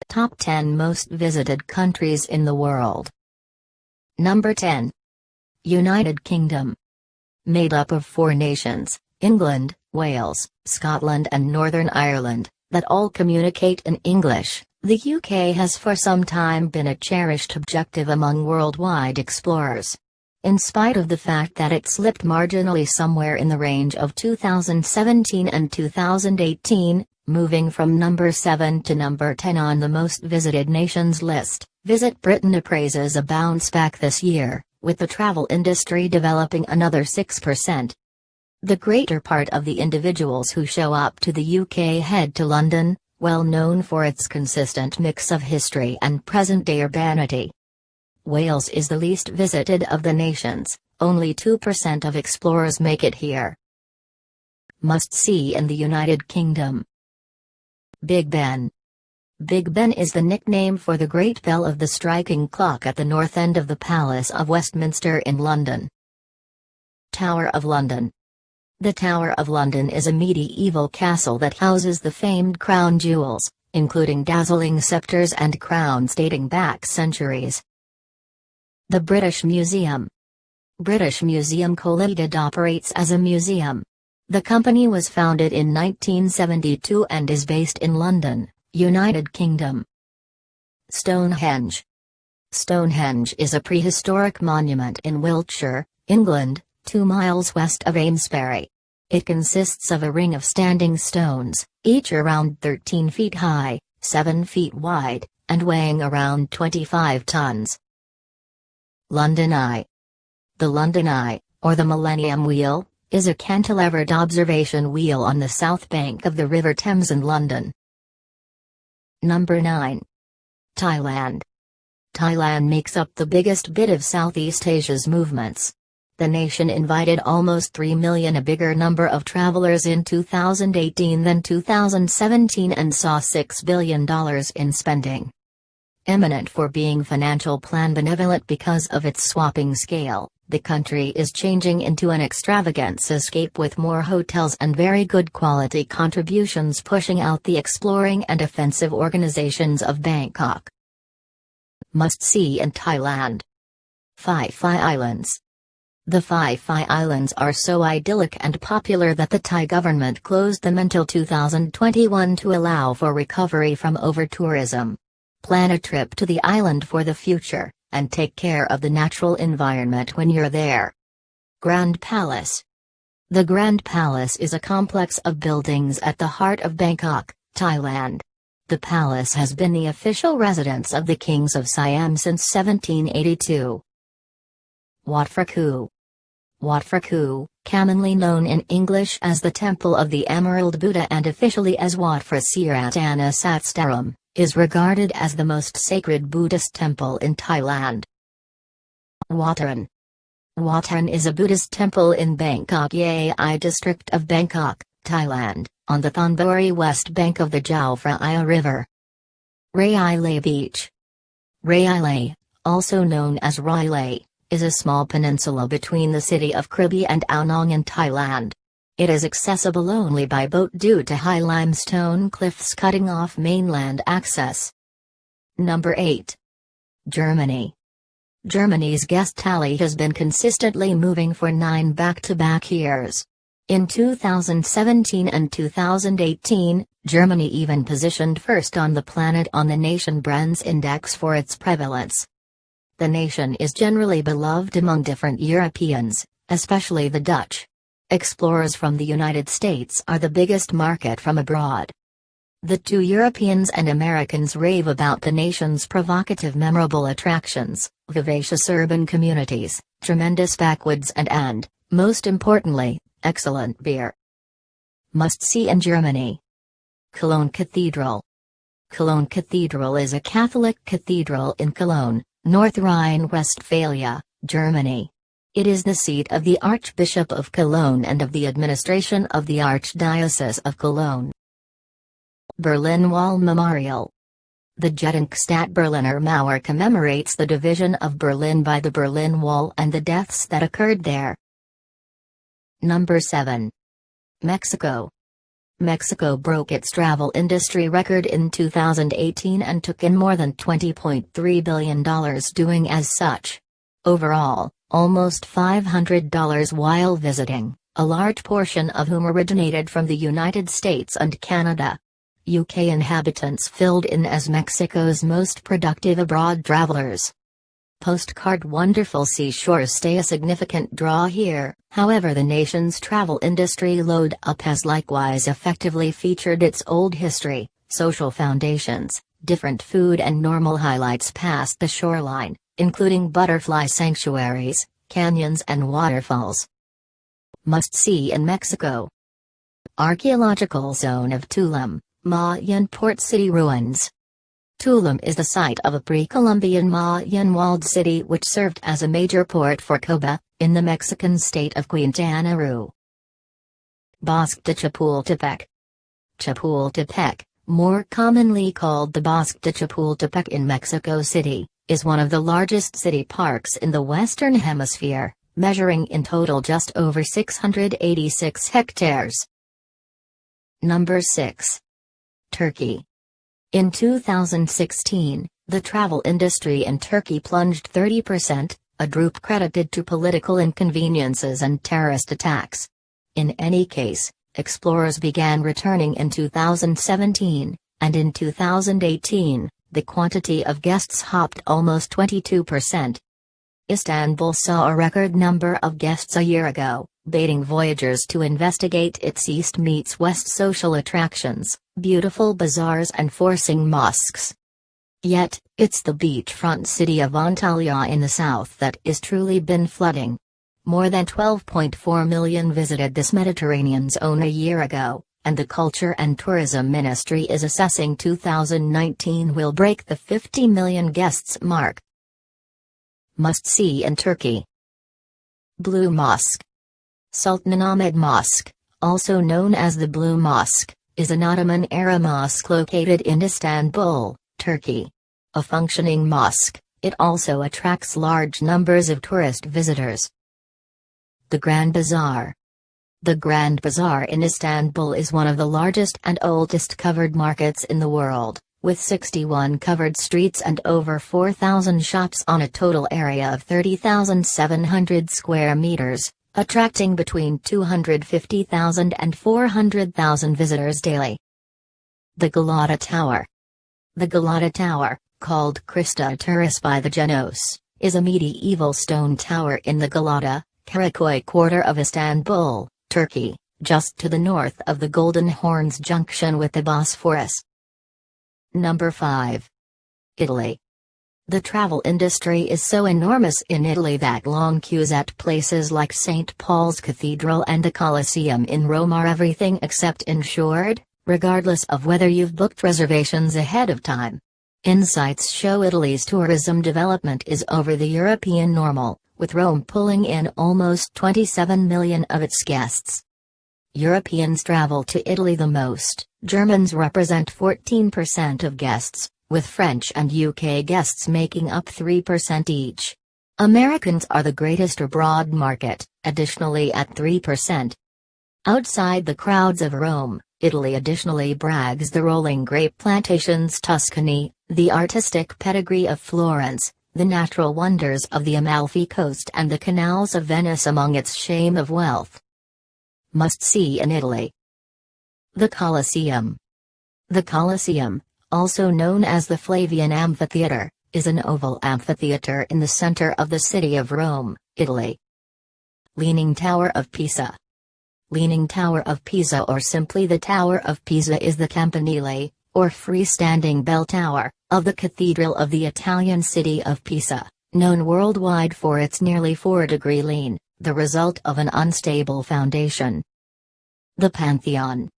Top 10 Most Visited Countries in the World. Number 10. United Kingdom. Made up of 4 nations, England, Wales, Scotland and Northern Ireland, that all communicate in English, the UK has for some time been a cherished objective among worldwide explorers. In spite of the fact that it slipped marginally somewhere in the range of 2017 and 2018, moving from number 7 to number 10 on the most visited nations list, Visit Britain appraises a bounce back this year, with the travel industry developing another 6%. The greater part of the individuals who show up to the UK head to London, well known for its consistent mix of history and present-day urbanity. Wales is the least visited of the nations, only 2% of explorers make it here. Must-see in the United Kingdom. Big Ben. Big Ben is the nickname for the Great Bell of the striking clock at the north end of the Palace of Westminster in London. Tower of London. The Tower of London is a medieval castle that houses the famed crown jewels, including dazzling sceptres and crowns dating back centuries. The British Museum. British Museum Limited operates as a museum. The company was founded in 1972 and is based in London, United Kingdom. Stonehenge. Stonehenge is a prehistoric monument in Wiltshire, England, 2 miles west of Amesbury. It consists of a ring of standing stones, each around 13 feet high, 7 feet wide, and weighing around 25 tons. London Eye. The London Eye, or the Millennium Wheel, is a cantilevered observation wheel on the south bank of the River Thames in London. Number 9. Thailand. Thailand makes up the biggest bit of Southeast Asia's movements. The nation invited almost 3 million, a bigger number of travelers in 2018 than 2017, and saw $6 billion in spending. Eminent for being financial plan benevolent because of its swapping scale, the country is changing into an extravaganza-scape with more hotels and very good quality contributions pushing out the exploring and offensive organizations of Bangkok. Must-see in Thailand. Phi Phi Islands. The Phi Phi Islands are so idyllic and popular that the Thai government closed them until 2021 to allow for recovery from over-tourism. Plan a trip to the island for the future, and take care of the natural environment when you're there. Grand Palace. The Grand Palace is a complex of buildings at the heart of Bangkok, Thailand. The palace has been the official residence of the kings of Siam since 1782. Wat Phra Kuch. Wat Phra Kuch, commonly known in English as the Temple of the Emerald Buddha and officially as Wat Phra Siratana Satstaram, is regarded as the most sacred Buddhist temple in Thailand. Wat Thran. Wat Thran is a Buddhist temple in Bangkok Yai district of Bangkok, Thailand, on the Thonburi west bank of the Chao Phraya River. Rai Lai Beach. Rai Lai, also known as Rai Lai, is a small peninsula between the city of Krabi and Ao Nang in Thailand. It is accessible only by boat due to high limestone cliffs cutting off mainland access. Number 8. Germany. Germany's guest tally has been consistently moving for 9 back-to-back years. In 2017 and 2018, Germany even positioned first on the planet on the Nation Brands Index for its prevalence. The nation is generally beloved among different Europeans, especially the Dutch. Explorers from the United States are the biggest market from abroad. The 2 Europeans and Americans rave about the nation's provocative memorable attractions, vivacious urban communities, tremendous backwoods and, most importantly, excellent beer. Must-see in Germany. Cologne Cathedral. Cologne Cathedral is a Catholic cathedral in Cologne, North Rhine-Westphalia, Germany. It is the seat of the Archbishop of Cologne and of the administration of the Archdiocese of Cologne. Berlin Wall Memorial. The Gedenkstätte Berliner Mauer commemorates the division of Berlin by the Berlin Wall and the deaths that occurred there. Number 7. Mexico. Mexico broke its travel industry record in 2018 and took in more than $20.3 billion doing as such. Overall, almost $500 while visiting, a large portion of whom originated from the United States and Canada. UK inhabitants filled in as Mexico's most productive abroad travelers. Postcard wonderful seashores stay a significant draw here, however the nation's travel industry load-up has likewise effectively featured its old history, social foundations, different food and normal highlights past the shoreline, including butterfly sanctuaries, canyons and waterfalls. Must-see in Mexico. Archaeological zone of Tulum, Mayan port city ruins. Tulum is the site of a pre-Columbian Mayan walled city which served as a major port for Cuba, in the Mexican state of Quintana Roo. Bosque de Chapultepec. Chapultepec, more commonly called the Bosque de Chapultepec in Mexico City, is one of the largest city parks in the Western Hemisphere, measuring in total just over 686 hectares. Number 6. Turkey. In 2016, the travel industry in Turkey plunged 30%, a droop credited to political inconveniences and terrorist attacks. In any case, explorers began returning in 2017, and in 2018, the quantity of guests hopped almost 22%. Istanbul saw a record number of guests a year ago, baiting voyagers to investigate its East meets West social attractions, beautiful bazaars and forcing mosques. Yet, it's the beachfront city of Antalya in the south that is truly been flooding. More than 12.4 million visited this Mediterranean zone a year ago, and the Culture and Tourism Ministry is assessing 2019 will break the 50 million guests mark. Must-see in Turkey. Blue Mosque. Sultan Ahmed Mosque, also known as the Blue Mosque, is an Ottoman-era mosque located in Istanbul, Turkey. A functioning mosque, it also attracts large numbers of tourist visitors. The Grand Bazaar. The Grand Bazaar in Istanbul is one of the largest and oldest covered markets in the world, with 61 covered streets and over 4,000 shops on a total area of 30,700 square meters, attracting between 250,000 and 400,000 visitors daily. The Galata Tower. The Galata Tower, called Christa Turris by the Genos, is a medieval stone tower in the Galata, Karaköy quarter of Istanbul, Turkey, just to the north of the Golden Horns junction with the Bosphorus. Number 5. Italy. The travel industry is so enormous in Italy that long queues at places like St. Paul's Cathedral and the Colosseum in Rome are everything except insured, regardless of whether you've booked reservations ahead of time. Insights show Italy's tourism development is over the European normal, with Rome pulling in almost 27 million of its guests. Europeans travel to Italy the most. Germans represent 14% of guests, with French and UK guests making up 3% each. Americans are the greatest abroad market, additionally at 3%. Outside the crowds of Rome, Italy additionally brags the rolling grape plantations Tuscany, the artistic pedigree of Florence, the natural wonders of the Amalfi Coast and the canals of Venice among its shame of wealth. Must-see in Italy. The Colosseum. The Colosseum, also known as the Flavian Amphitheater, is an oval amphitheater in the center of the city of Rome, Italy. Leaning Tower of Pisa. Leaning Tower of Pisa, or simply the Tower of Pisa, is the campanile, or freestanding bell tower, of the Cathedral of the Italian city of Pisa, known worldwide for its nearly 4-degree lean, the result of an unstable foundation. The Pantheon.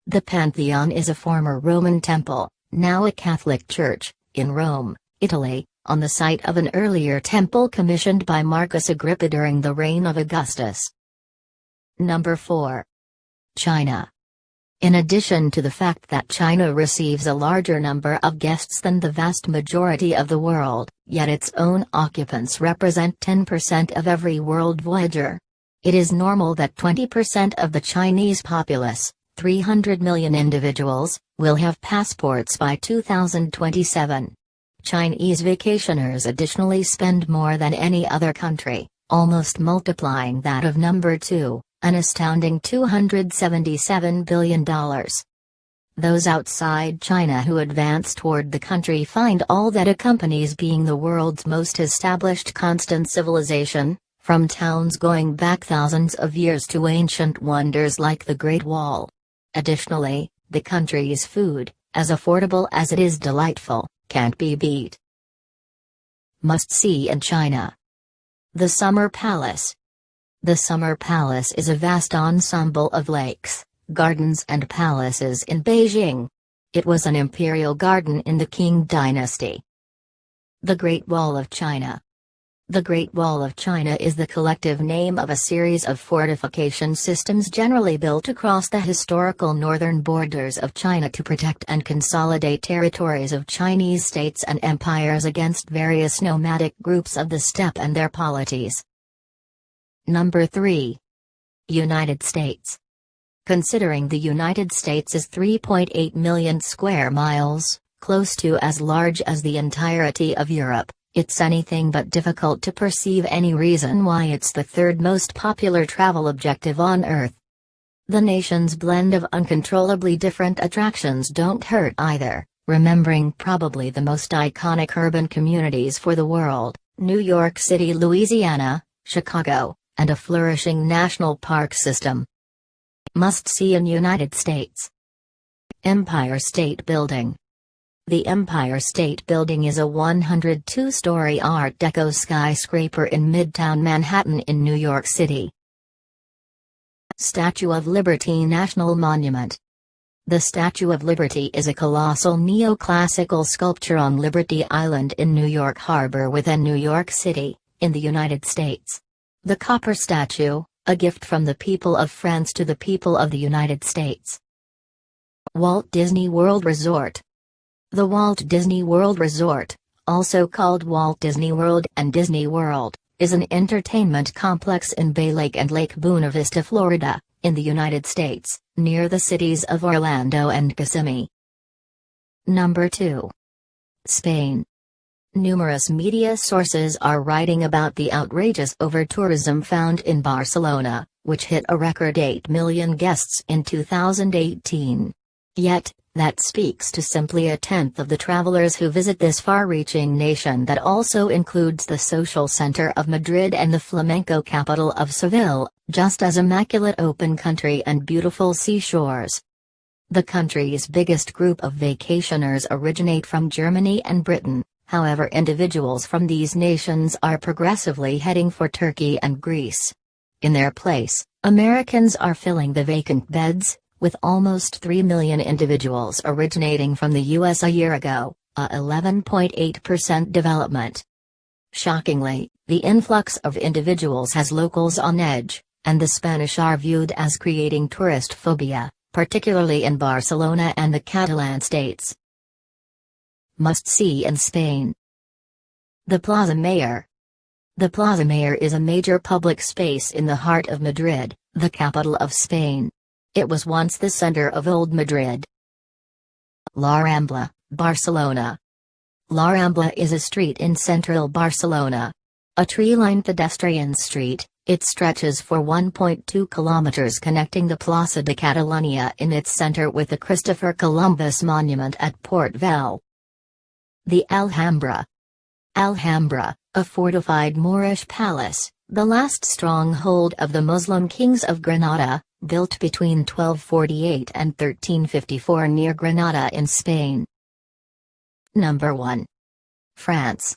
The Pantheon is a former Roman temple, now a Catholic church, in Rome, Italy, on the site of an earlier temple commissioned by Marcus Agrippa during the reign of Augustus. Number 4. China. In addition to the fact that China receives a larger number of guests than the vast majority of the world, yet its own occupants represent 10% of every world voyager. It is normal that 20% of the Chinese populace, 300 million individuals will have passports by 2027. Chinese vacationers additionally spend more than any other country, almost multiplying that of number 2, an astounding $277 billion. Those outside China who advance toward the country find all that accompanies being the world's most established constant civilization, from towns going back thousands of years to ancient wonders like the Great Wall. Additionally, the country's food, as affordable as it is delightful, can't be beat. Must-see in China. The Summer Palace. The Summer Palace is a vast ensemble of lakes, gardens and palaces in Beijing. It was an imperial garden in the Qing dynasty. The Great Wall of China. The Great Wall of China is the collective name of a series of fortification systems generally built across the historical northern borders of China to protect and consolidate territories of Chinese states and empires against various nomadic groups of the steppe and their polities. Number 3. United States. Considering the United States is 3.8 million square miles, close to as large as the entirety of Europe, it's anything but difficult to perceive any reason why it's the third most popular travel objective on Earth. The nation's blend of uncontrollably different attractions don't hurt either, remembering probably the most iconic urban communities for the world, New York City, Louisiana, Chicago, and a flourishing national park system. Must-see in United States. Empire State Building. The Empire State Building is a 102-story Art Deco skyscraper in Midtown Manhattan in New York City. Statue of Liberty National Monument. The Statue of Liberty is a colossal neoclassical sculpture on Liberty Island in New York Harbor within New York City, in the United States. The copper statue, a gift from the people of France to the people of the United States. Walt Disney World Resort. The Walt Disney World Resort, also called Walt Disney World and Disney World, is an entertainment complex in Bay Lake and Lake Buena Vista, Florida, in the United States, near the cities of Orlando and Kissimmee. Number 2. Spain. Numerous media sources are writing about the outrageous over-tourism found in Barcelona, which hit a record 8 million guests in 2018. Yet, that speaks to simply a tenth of the travelers who visit this far-reaching nation that also includes the social center of Madrid and the flamenco capital of Seville, just as immaculate open country and beautiful seashores. The country's biggest group of vacationers originate from Germany and Britain, however individuals from these nations are progressively heading for Turkey and Greece. In their place, Americans are filling the vacant beds, with almost 3 million individuals originating from the U.S. a year ago, a 11.8% development. Shockingly, the influx of individuals has locals on edge, and the Spanish are viewed as creating tourist phobia, particularly in Barcelona and the Catalan states. Must-see in Spain. The Plaza Mayor. The Plaza Mayor is a major public space in the heart of Madrid, the capital of Spain. It was once the center of Old Madrid. La Rambla, Barcelona. La Rambla is a street in central Barcelona. A tree-lined pedestrian street, it stretches for 1.2 kilometers connecting the Plaça de Catalunya in its center with the Christopher Columbus Monument at Port Vell. The Alhambra. Alhambra, a fortified Moorish palace, the last stronghold of the Muslim kings of Granada, built between 1248 and 1354 near Granada in Spain. Number 1. France.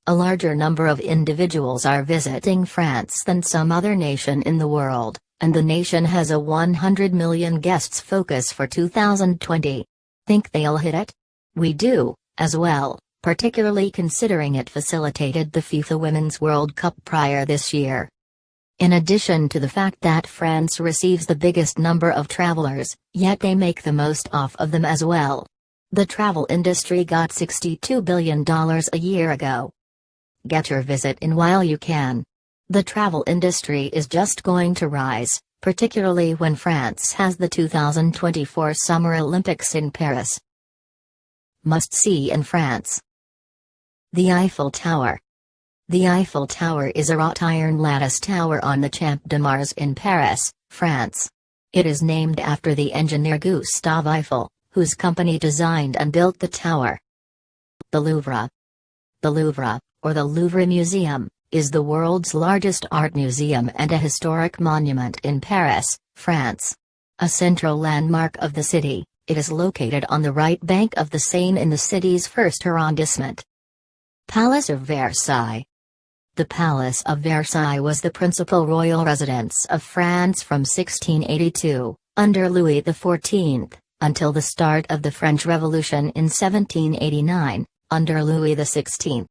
A larger number of individuals are visiting France than some other nation in the world, and the nation has a 100 million guests focus for 2020. Think they'll hit it? We do, as well, particularly considering it facilitated the FIFA Women's World Cup prior this year. In addition to the fact that France receives the biggest number of travelers, yet they make the most off of them as well. The travel industry got $62 billion a year ago. Get your visit in while you can. The travel industry is just going to rise, particularly when France has the 2024 Summer Olympics in Paris. Must-see in France. The Eiffel Tower. The Eiffel Tower is a wrought iron lattice tower on the Champ de Mars in Paris, France. It is named after the engineer Gustave Eiffel, whose company designed and built the tower. The Louvre. The Louvre, or the Louvre Museum, is the world's largest art museum and a historic monument in Paris, France. A central landmark of the city, it is located on the right bank of the Seine in the city's first arrondissement. Palace of Versailles. The Palace of Versailles was the principal royal residence of France from 1682, under Louis XIV, until the start of the French Revolution in 1789, under Louis XVI.